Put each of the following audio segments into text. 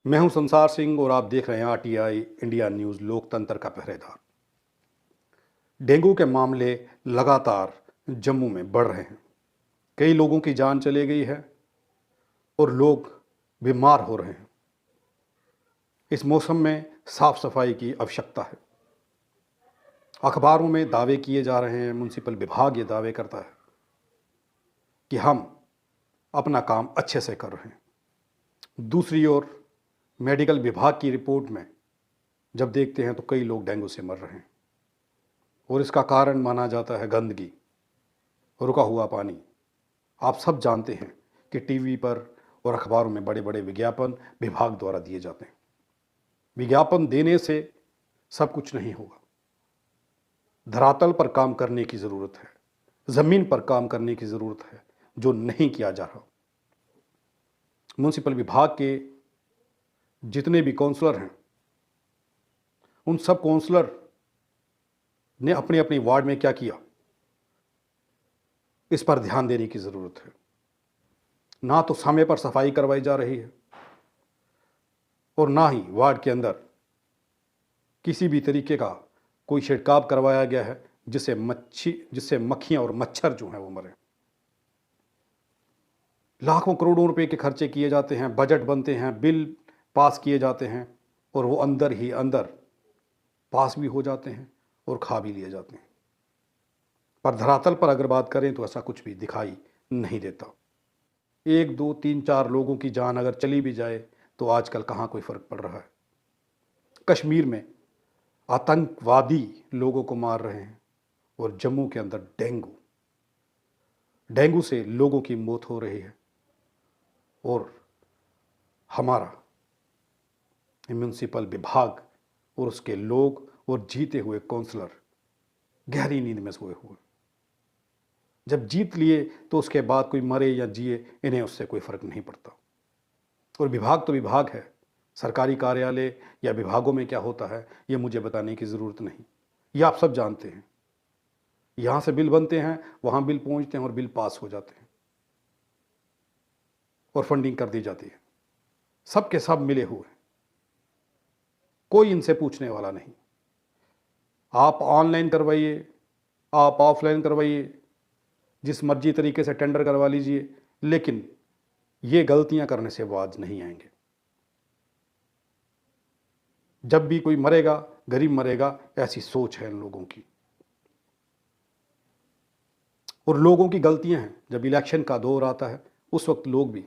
मैं हूं संसार सिंह और आप देख रहे हैं आरटीआई इंडिया न्यूज लोकतंत्र का पहरेदार। डेंगू के मामले लगातार जम्मू में बढ़ रहे हैं। कई लोगों की जान चली गई है और लोग बीमार हो रहे हैं। इस मौसम में साफ सफाई की आवश्यकता है। अखबारों में दावे किए जा रहे हैं, म्युनिसिपल विभाग ये दावे करता है कि हम अपना काम अच्छे से कर रहे हैं। दूसरी ओर मेडिकल विभाग की रिपोर्ट में जब देखते हैं तो कई लोग डेंगू से मर रहे हैं और इसका कारण माना जाता है गंदगी, रुका हुआ पानी। आप सब जानते हैं कि टीवी पर और अखबारों में बड़े बड़े विज्ञापन विभाग द्वारा दिए जाते हैं। विज्ञापन देने से सब कुछ नहीं होगा। धरातल पर काम करने की ज़रूरत है, ज़मीन पर काम करने की ज़रूरत है, जो नहीं किया जा रहा। म्युनिसिपल विभाग के जितने भी काउंसलर हैं, उन सब काउंसलर ने अपने अपने वार्ड में क्या किया, इस पर ध्यान देने की ज़रूरत है। ना तो समय पर सफाई करवाई जा रही है और ना ही वार्ड के अंदर किसी भी तरीके का कोई छिड़काव करवाया गया है जिससे मक्खियां और मच्छर जो हैं वो मरे। लाखों करोड़ों रुपए के खर्चे किए जाते हैं, बजट बनते हैं, बिल पास किए जाते हैं और वो अंदर ही अंदर पास भी हो जाते हैं और खा भी लिए जाते हैं। पर धरातल पर अगर बात करें तो ऐसा कुछ भी दिखाई नहीं देता। 1, 2, 3, 4 लोगों की जान अगर चली भी जाए तो आजकल कहाँ कोई फ़र्क पड़ रहा है। कश्मीर में आतंकवादी लोगों को मार रहे हैं और जम्मू के अंदर डेंगू से लोगों की मौत हो रही है और हमारा म्युनिसिपल विभाग और उसके लोग और जीते हुए काउंसलर गहरी नींद में सोए हुए। जब जीत लिए तो उसके बाद कोई मरे या जिए, इन्हें उससे कोई फ़र्क नहीं पड़ता। और विभाग तो विभाग है। सरकारी कार्यालय या विभागों में क्या होता है ये मुझे बताने की ज़रूरत नहीं, ये आप सब जानते हैं। यहाँ से बिल बनते हैं, वहाँ बिल पहुँचते हैं और बिल पास हो जाते हैं और फंडिंग कर दी जाती है। सब के सब मिले हुए, कोई इनसे पूछने वाला नहीं। आप ऑनलाइन करवाइए, आप ऑफलाइन करवाइए, जिस मर्जी तरीके से टेंडर करवा लीजिए, लेकिन ये गलतियां करने से वो आज नहीं आएंगे। जब भी कोई मरेगा, गरीब मरेगा, ऐसी सोच है इन लोगों की। और लोगों की गलतियां हैं। जब इलेक्शन का दौर आता है उस वक्त लोग भी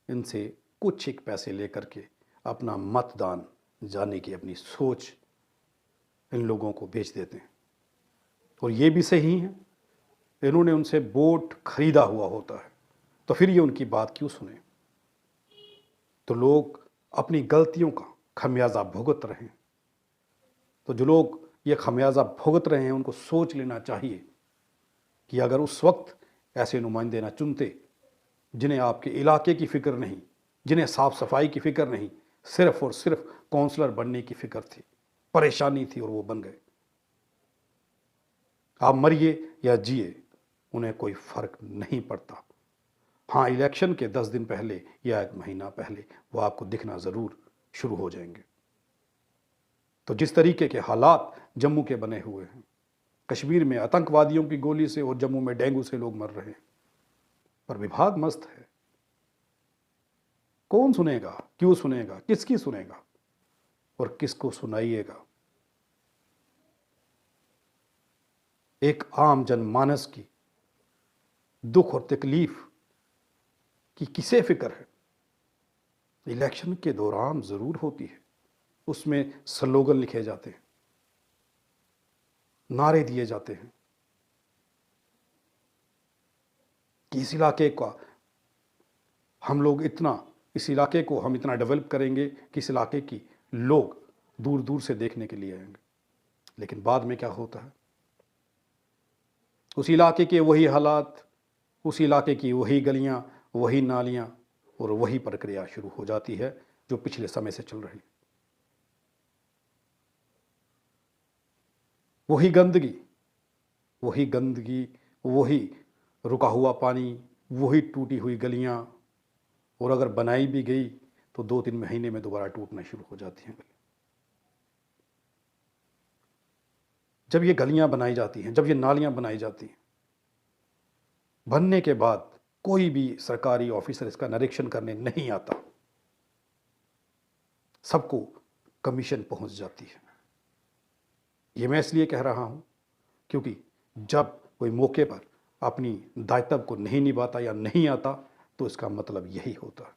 इनसे कुछ एक पैसे लेकर के अपना मतदान जाने की अपनी सोच इन लोगों को बेच देते हैं। और ये भी सही है, इन्होंने उनसे वोट खरीदा हुआ होता है, तो फिर ये उनकी बात क्यों सुने। तो लोग अपनी गलतियों का खमियाजा भुगत रहे हैं। तो जो लोग ये खमियाजा भुगत रहे हैं उनको सोच लेना चाहिए कि अगर उस वक्त ऐसे नुमाइंदे ना चुनते जिन्हें आपके इलाके की फ़िक्र नहीं, जिन्हें साफ़ सफाई की फ़िक्र नहीं, सिर्फ़ और सिर्फ काउंसलर बनने की फ़िक्र थी, परेशानी थी और वो बन गए। आप मरिए या जिए, उन्हें कोई फ़र्क नहीं पड़ता। हाँ, इलेक्शन के 10 दिन पहले या 1 महीना पहले वो आपको दिखना ज़रूर शुरू हो जाएंगे। तो जिस तरीके के हालात जम्मू के बने हुए हैं, कश्मीर में आतंकवादियों की गोली से और जम्मू में डेंगू से लोग मर रहे हैं, पर विभाग मस्त है। कौन सुनेगा, क्यों सुनेगा, किसकी सुनेगा और किसको सुनाइएगा। एक आम जनमानस की दुख और तकलीफ की किसे फिक्र है। इलेक्शन के दौरान ज़रूर होती है, उसमें स्लोगन लिखे जाते हैं, नारे दिए जाते हैं कि इस इलाके का हम लोग इतना, इस इलाके को हम इतना डेवलप करेंगे कि इस इलाके की लोग दूर दूर से देखने के लिए आएंगे। लेकिन बाद में क्या होता है, उस इलाके के वही हालात, उस इलाके की वही गलियां, वही नालियां और वही प्रक्रिया शुरू हो जाती है जो पिछले समय से चल रही। वही गंदगी, वही गंदगी, वही रुका हुआ पानी, वही टूटी हुई गलियां, और अगर बनाई भी गई तो 2-3 महीने में दोबारा टूटना शुरू हो जाती हैं गली। जब ये गलियां बनाई जाती हैं, जब ये नालियां बनाई जाती हैं, बनने के बाद कोई भी सरकारी ऑफिसर इसका निरीक्षण करने नहीं आता, सबको कमीशन पहुंच जाती है। ये मैं इसलिए कह रहा हूं क्योंकि जब कोई मौके पर अपनी दायित्व को नहीं निभाता या नहीं आता तो इसका मतलब यही होता है।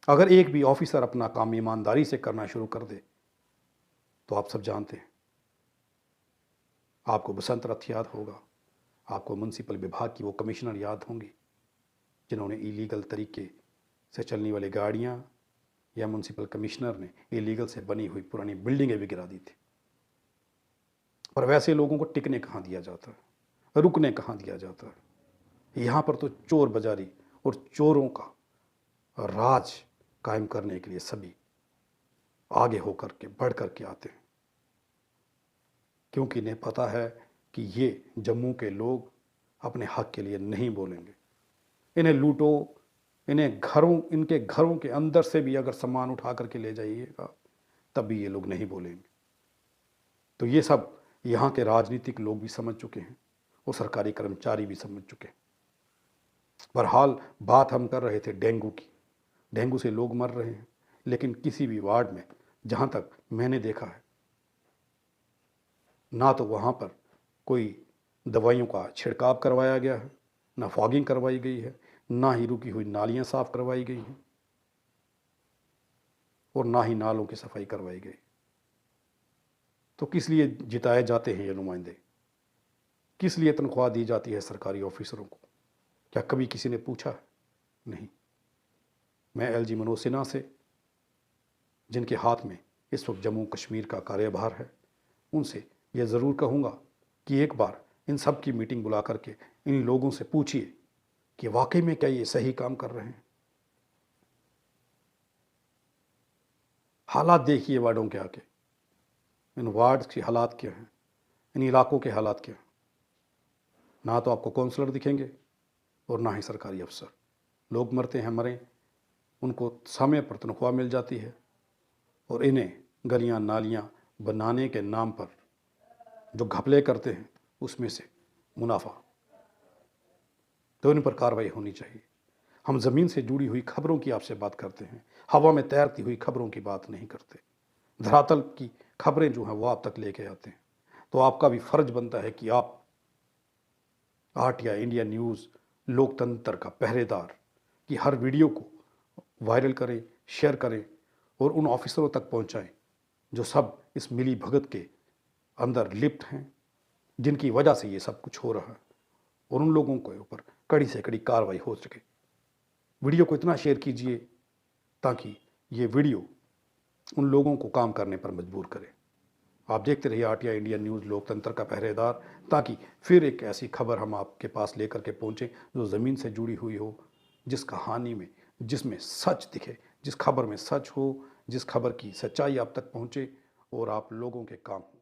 अगर एक भी ऑफिसर अपना काम ईमानदारी से करना शुरू कर दे तो आप सब जानते हैं, आपको बसंत रथ याद होगा, आपको म्युनिसिपल विभाग की वो कमिश्नर याद होंगी जिन्होंने इलीगल तरीके से चलने वाली गाड़ियां, या म्युनिसिपल कमिश्नर ने इलीगल से बनी हुई पुरानी बिल्डिंगें भी गिरा दी थी। पर वैसे लोगों को टिकने कहाँ दिया जाता है, रुकने कहाँ दिया जाता है। यहाँ पर तो चोर बाजारी और चोरों का राज कायम करने के लिए सभी आगे होकर के बढ़ कर के आते हैं, क्योंकि इन्हें पता है कि ये जम्मू के लोग अपने हक के लिए नहीं बोलेंगे। इन्हें लूटो, इनके घरों के अंदर से भी अगर सामान उठा करके ले जाइएगा तब भी ये लोग नहीं बोलेंगे। तो ये सब यहाँ के राजनीतिक लोग भी समझ चुके हैं और सरकारी कर्मचारी भी समझ चुके हैं। बहरहाल बात हम कर रहे थे डेंगू की। डेंगू से लोग मर रहे हैं, लेकिन किसी भी वार्ड में जहाँ तक मैंने देखा है, ना तो वहाँ पर कोई दवाइयों का छिड़काव करवाया गया है, ना फॉगिंग करवाई गई है, ना ही रुकी हुई नालियाँ साफ करवाई गई हैं और ना ही नालों की सफाई करवाई गई। तो किस लिए जिताए जाते हैं ये नुमाइंदे? किस लिए तनख्वाह दी जाती है सरकारी ऑफिसरों को? क्या कभी किसी ने पूछा है? नहीं। मैं LG मनोज सिन्हा से, जिनके हाथ में इस वक्त जम्मू कश्मीर का कार्यभार है, उनसे यह ज़रूर कहूँगा कि एक बार इन सब की मीटिंग बुला करके इन लोगों से पूछिए कि वाकई में क्या ये सही काम कर रहे हैं। हालात देखिए वार्डों के आके, इन वार्ड के हालात क्या हैं, इन इलाकों के हालात क्या हैं। ना तो आपको काउंसलर दिखेंगे और ना ही सरकारी अफसर। लोग मरते हैं, मरें, उनको समय पर तनख्वाह मिल जाती है और इन्हें गलियां नालियां बनाने के नाम पर जो घपले करते हैं उसमें से मुनाफा। तो इन पर कार्रवाई होनी चाहिए। हम ज़मीन से जुड़ी हुई खबरों की आपसे बात करते हैं, हवा में तैरती हुई खबरों की बात नहीं करते। धरातल की खबरें जो हैं वो आप तक लेके आते हैं। तो आपका भी फर्ज बनता है कि आप RTI इंडिया न्यूज़, लोकतंत्र का पहरेदार, की हर वीडियो को वायरल करें, शेयर करें और उन ऑफिसरों तक पहुंचाएं जो सब इस मिली भगत के अंदर लिप्त हैं, जिनकी वजह से ये सब कुछ हो रहा है, और उन लोगों के ऊपर कड़ी से कड़ी कार्रवाई हो सके। वीडियो को इतना शेयर कीजिए ताकि ये वीडियो उन लोगों को काम करने पर मजबूर करे। आप देखते रहिए RTI इंडिया न्यूज़, लोकतंत्र का पहरेदार, ताकि फिर एक ऐसी खबर हम आपके पास लेकर के पहुँचें जो ज़मीन से जुड़ी हुई हो, जिस कहानी में, जिसमें सच दिखे, जिस खबर में सच हो, जिस खबर की सच्चाई आप तक पहुँचे और आप लोगों के काम हो।